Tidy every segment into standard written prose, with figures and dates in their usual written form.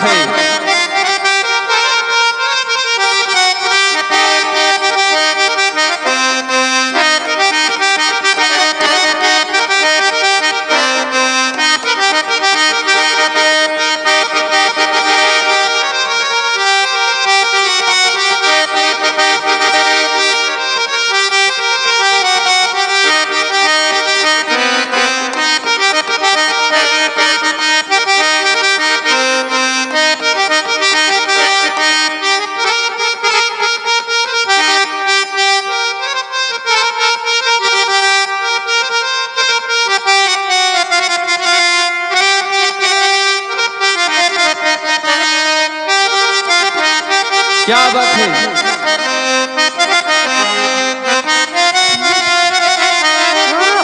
है। क्या बात है।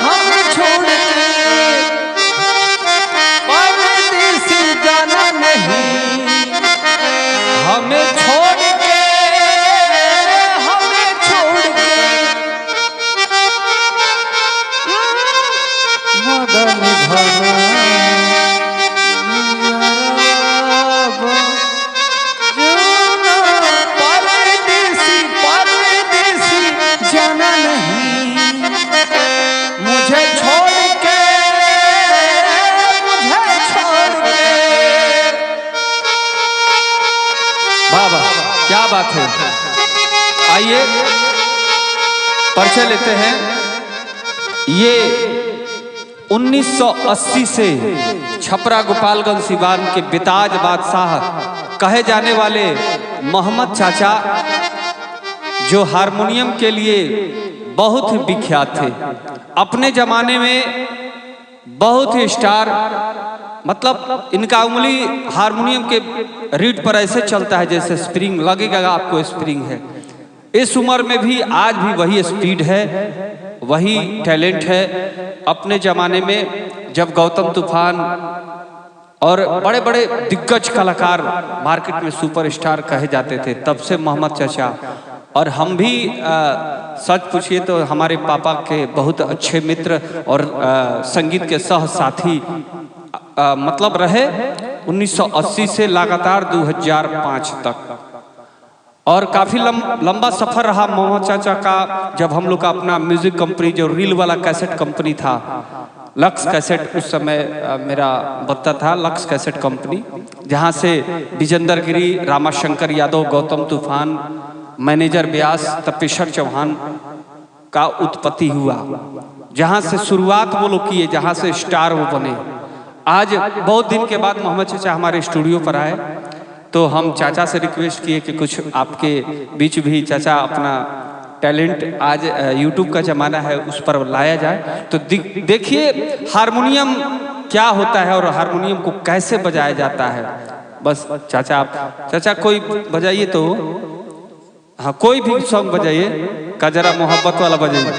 हम छोड़ के परदेस जाना नहीं, हमें छोड़ के हमें छोड़ के मगन भरा क्या बात है। आइए परिचय लेते हैं। ये 1980 से छपरा गोपालगंज सिवान के बेताज बादशाह कहे जाने वाले मोहम्मद चाचा, जो हारमोनियम के लिए बहुत ही विख्यात थे। अपने जमाने में बहुत ही स्टार, मतलब इनका उंगली हारमोनियम के रीड पर ऐसे चलता है जैसे स्प्रिंग लगेगा आपको, स्प्रिंग है। इस उम्र में भी आज भी वही स्पीड है, वही टैलेंट है। अपने ज़माने में जब गौतम तूफान और बड़े बड़े दिग्गज कलाकार मार्केट में सुपरस्टार कहे जाते थे, तब से मोहम्मद चाचा और हम भी सच पूछिए तो हमारे पापा के बहुत अच्छे मित्र और संगीत के सह साथी मतलब रहे 1980 से लगातार 2005 तक। और काफ़ी लंबा सफ़र रहा मोहम्मद चाचा का। जब हम लोग का अपना म्यूज़िक कंपनी, जो रील वाला कैसेट कंपनी था, लक्स कैसेट उस समय मेरा बनता था, लक्स कैसेट कंपनी, जहाँ से विजेंद्र गिरी, रामाशंकर यादव, गौतम तूफान, मैनेजर व्यास, तपेश्वर चौहान का उत्पत्ति हुआ। जहाँ से शुरुआत वो लोग किए, जहाँ से स्टार वो बने। आज बहुत दिन के बाद मोहम्मद चाचा हमारे स्टूडियो पर आए, तो हम चाचा से रिक्वेस्ट किए कि कुछ आपके बीच भी चाचा अपना टैलेंट, आज यूट्यूब का ज़माना है, उस पर लाया जाए। तो देखिए हारमोनियम क्या होता है और हारमोनियम को कैसे बजाया जाता है। बस चाचा, आप चाचा कोई बजाइए तो, हाँ कोई भी सॉन्ग बजाइए, का जरा मोहब्बत वाला बजाइए।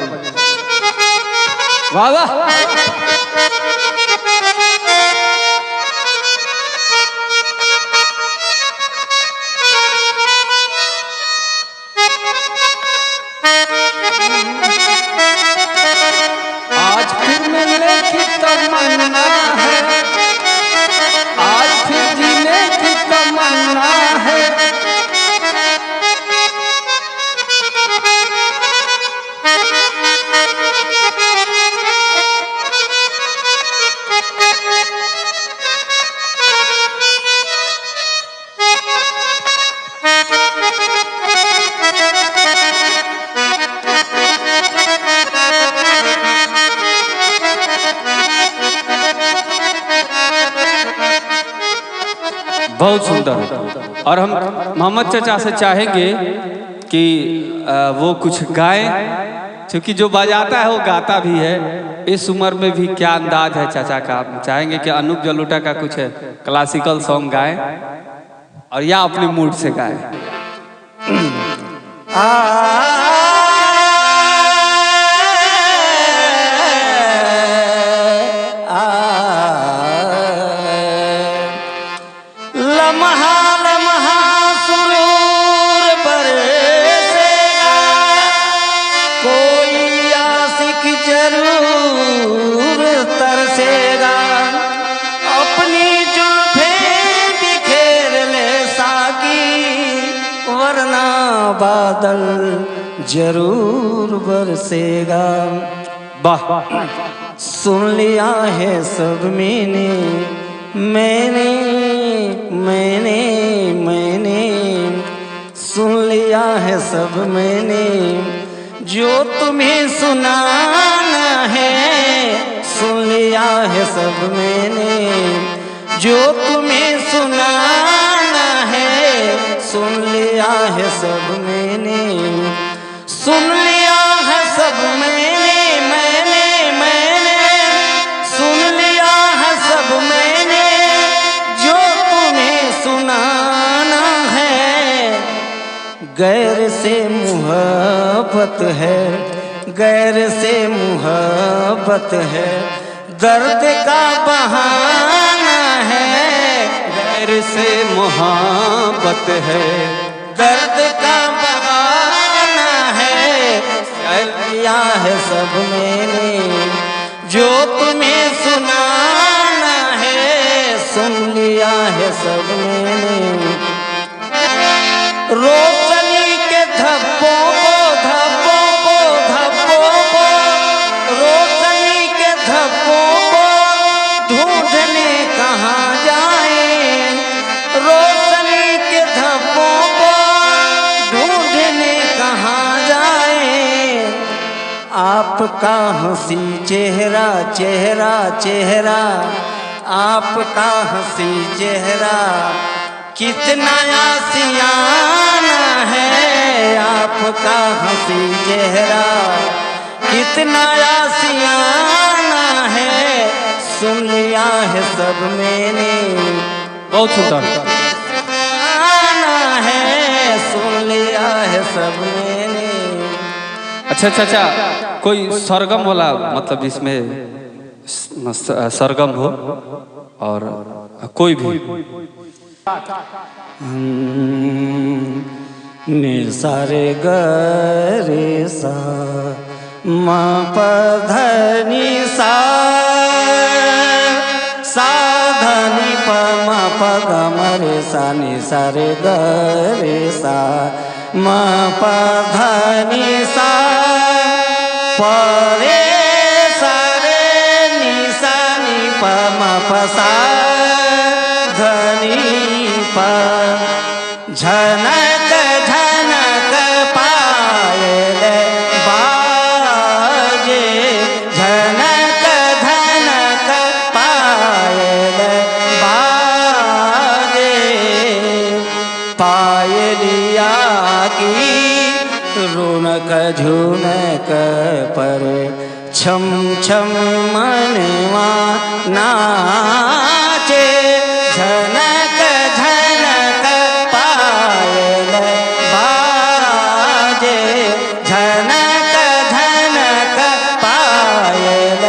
वाह वाह। आज फिर मिलने की तमन्ना है, आज फिर जीने की तमन्ना है। बहुत सुंदर। और हम मोहम्मद चाचा से चाहेंगे कि वो कुछ गाएं, क्योंकि जो बजाता है वो गाता भी है। इस उम्र में भी क्या अंदाज है चाचा का। चाहेंगे कि अनूप जलोटा का कुछ क्लासिकल सॉन्ग गाएं और या अपने मूड से गाएं। तरसेगा अपनी जुल्फें बिखेर बादल जरूर बरसेगा। वाह, सुन लिया है सब मैंने सुन लिया है सब मैंने, जो तुम्हें सुनाना है। सुन लिया है सब मैंने, जो तुम्हें सुनाना है। सुन लिया है सब मैंने, सुन लिया है सब मैंने सुन लिया है सब मैंने, जो तुम्हें सुनाना है। गैर से मुहब्बत है, गैर से मुहब्बत है, दर्द का बहाना है। गैर से मोहब्बत है, दर्द का बहाना है। सुन लिया है सब मैंने, जो तुम्हें सुनाना है। सुन लिया है सब मैंने। रोशनी के धब्बों को रोशनी के धब्बों को ढूंढने कहाँ जाए। रोशनी के धब्बों को ढूंढने कहाँ जाए। आपका हंसी चेहरा आपका हंसी चेहरा कितना आशियाना है। आपका हंसी चेहरा कितना आशियाना है। सुन लिया है सब मैंने, बहुत सुंदर। है सुन लिया है सब मैंने। अच्छा चाचा, कोई सरगम वाला, मतलब इसमें सरगम हो और कोई भी। नि सा रे ग रे सा म प ध नि सा ध नि प म प ग म रे सा नि सा रे ग रे सा म प ध नि सा प रे सा रे नि सा नि प म प सा ध नि प। झनक झनक पायल बाजे, झनक झनक पायल बाजे। पायलिया की रौनक झुनक पर छम छम मनवा नाचे। झनक झनक पायल बाजे, झनक झनक पायल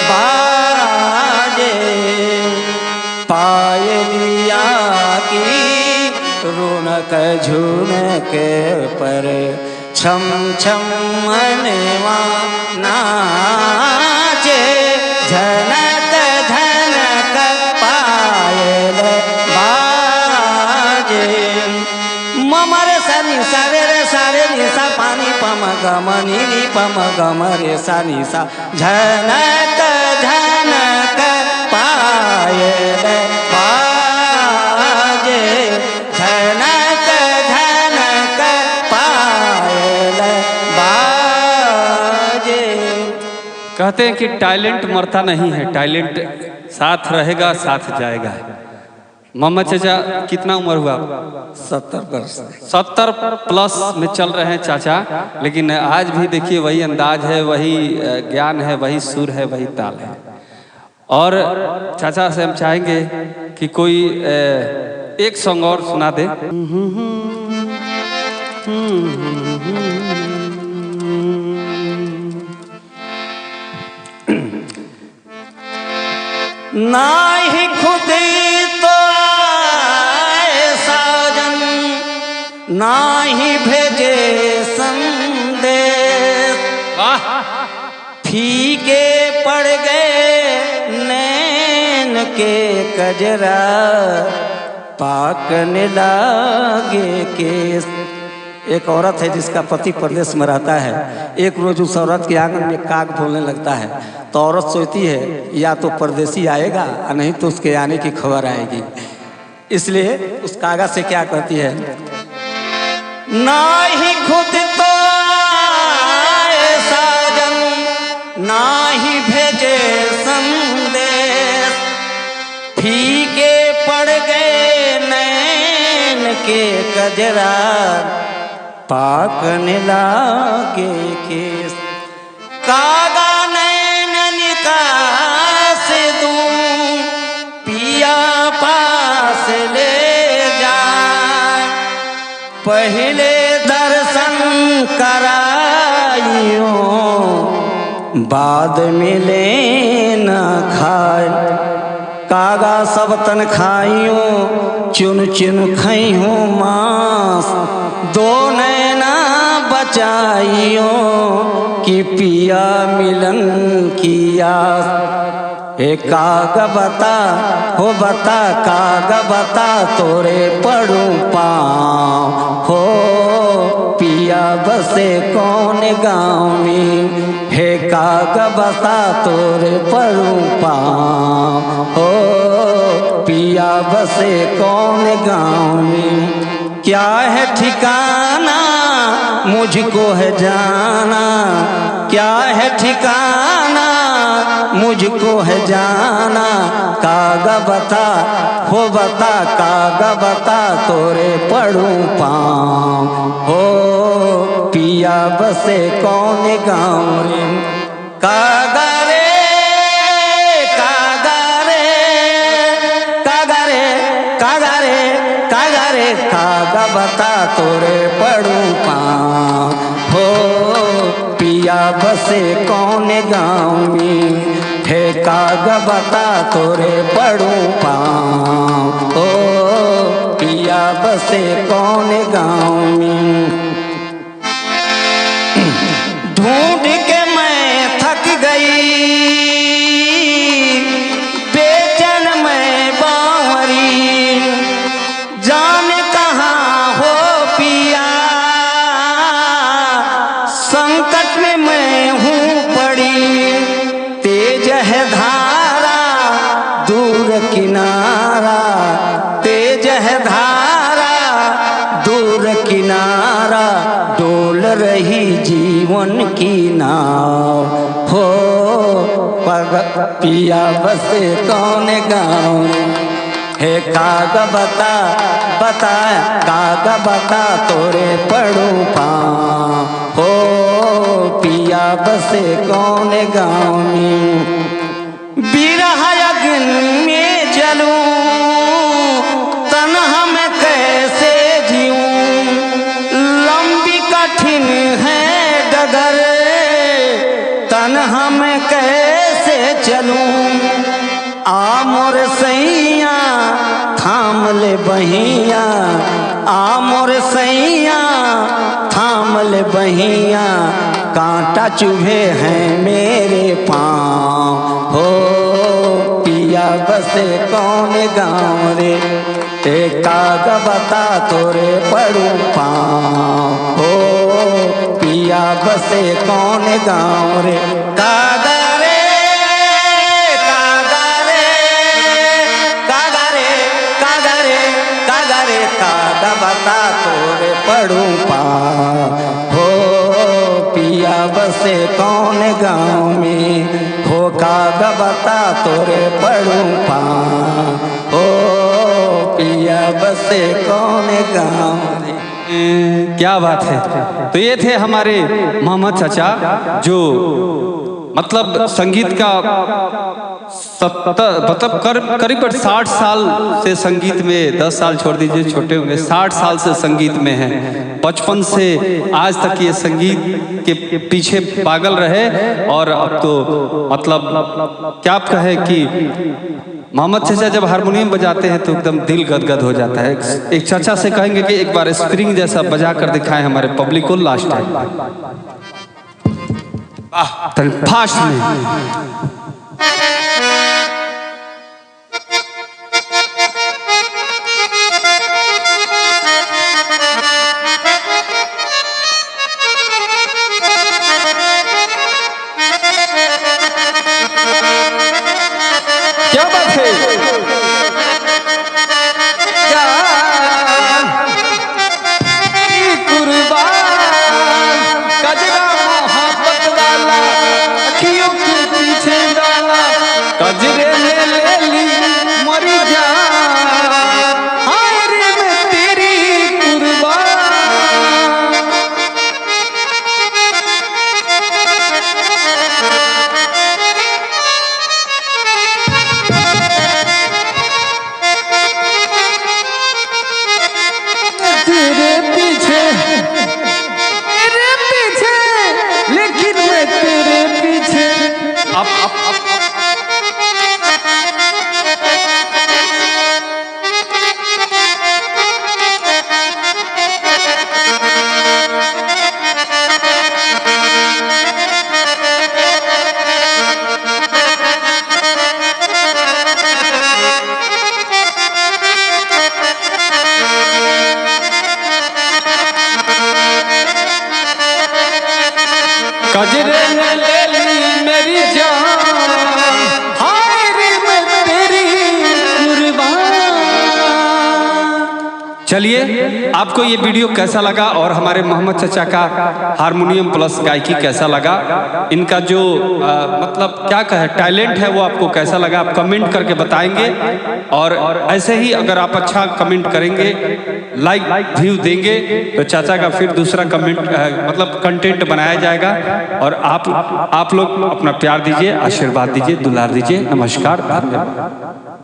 बाजे। पायलिया की रौनक झुनक पर छम छम मनवा नाचे। झनक झनक पायल बाजे। ममरे सा नि सा रे रे सा रे नि सा पानी पम गम नि नि पम गम रे सा नि सा। झनक झनक पायल बाजे, झनक झनक पायल बाजे। कहते हैं कि टैलेंट मरता नहीं है, टैलेंट साथ रहेगा साथ जाएगा। मोहम्मद चाचा, कितना उम्र हुआ? 70 वर्ष। 70 प्लस में चल रहे हैं चाचा, लेकिन आज भी देखिए वही अंदाज है, वही ज्ञान है, वही सुर है, वही ताल है। और चाचा से हम चाहेंगे कि कोई एक सॉन्ग और सुना दे। ना ही खुदी तो आए साजन, ना ही भेजे संदेश। वाह, फीके पड़ गए नैन के कजरा, पाकने लागे केस। एक औरत है जिसका पति प्रदेश में रहता है। एक रोज उस औरत के आंगन में काग बोलने लगता है, तो औरत सोचती है या तो परदेसी आएगा और नहीं तो उसके आने की खबर आएगी। इसलिए उस कागा से क्या कहती है, ना ही खुद तो आए साजन, ना ही भेजे संदेश, फीके पड़ गए नैन के कजरा, पाकने लागे केस। कागा नैन निकास दूं, पिया पास ले जाए, पहले दर्शन कराइयो, बाद में ले न खाए। कागा सब तन खाइयो, चुन चुन खाइयो मांस, दो नैना बचाइयो कि पिया मिलन की आस। ए कागा बता हो बता, कागा बता तोरे पड़ूं पाँव हो, पिया बसे कौन गाँव में। हे कागा बता तोरे पड़ूं पाँव हो, पिया बसे कौन गाँव में। क्या है ठिकाना मुझको है जाना, क्या है ठिकाना मुझको है जाना। कागा बता हो बता, कागा बता तोरे पड़ूं पाँव हो, पिया बसे कौन गाँव रे। कागा रे कागा रे कागा रे कागा रे कागा रे, कागा बता तोरे पड़ूं पाँव हो, पिया बसे कौन गाँव में। हे कागा बता तोरे पड़ूं पाँव हो, पिया बसे कौन गाँव में। ढूंढ के मैं थक गई, बेचैन मैं बावरी, जान कहाँ हो पिया, संकट में मैं हूँ पड़ी। तेज है धारा दूर किनारा, तेज है धारा दूर किनारा, डोल रही जीवन की नाव हो, पिया बसे कौन गाँव। हे कागा बता बता, कागा बता तोरे पड़ूं पाँव हो, पिया बसे कौन गाँव में। बिरह अग्न में जलूं, तन्हा मैं कैसे जीऊं, लंबी कठिन है डगर, तन्हा मैं कैसे चलूं। आ मोर सैया थाम ले बहिया, आ मोर सैया थाम ले बहिया, कांटा चुभे हैं मेरे पाँव हो, पिया बसे कौन गाँव रे। ए कागा बता तोरे पड़ूं पाँव हो, पिया बसे कौन गाँव रे। कागा रे कागा रे कागा रे कागा रे कागा रे, कागा बता तोरे पड़ूं पाँव हो, पिया बसे कौन गाँव में। हो कागा बता तोरे पड़ूं पाँव हो, पिया बसे कौन गाँव में। क्या बात है। तो ये थे हमारे मोहम्मद चाचा, जो मतलब संगीत का मतलब करीब 60 साल से संगीत में, 10 साल छोड़ दीजिए छोटे होंगे, 60 साल से संगीत में हैं। बचपन से आज तक ये संगीत के पीछे पागल रहे, और अब तो मतलब क्या कहे कि मोहम्मद चाचा जब हारमोनियम बजाते हैं तो एकदम दिल गदगद हो जाता है। एक चाचा से कहेंगे कि एक बार स्प्रिंग जैसा बजा कर दिखाएं हमारे पब्लिक को लास्ट टाइम। फास्ट में चलिए, आपको ये वीडियो कैसा लगा और हमारे मोहम्मद चाचा का हारमोनियम प्लस गायकी कैसा लगा, इनका जो मतलब क्या कहे टैलेंट है वो आपको कैसा लगा, आप कमेंट करके बताएंगे। और ऐसे ही अगर आप अच्छा कमेंट करेंगे, लाइक व्यू देंगे, तो चाचा का फिर दूसरा कमेंट मतलब कंटेंट बनाया जाएगा। और आप लोग अपना प्यार दीजिए, आशीर्वाद दीजिए, दुलार दीजिए। नमस्कार, धन्यवाद।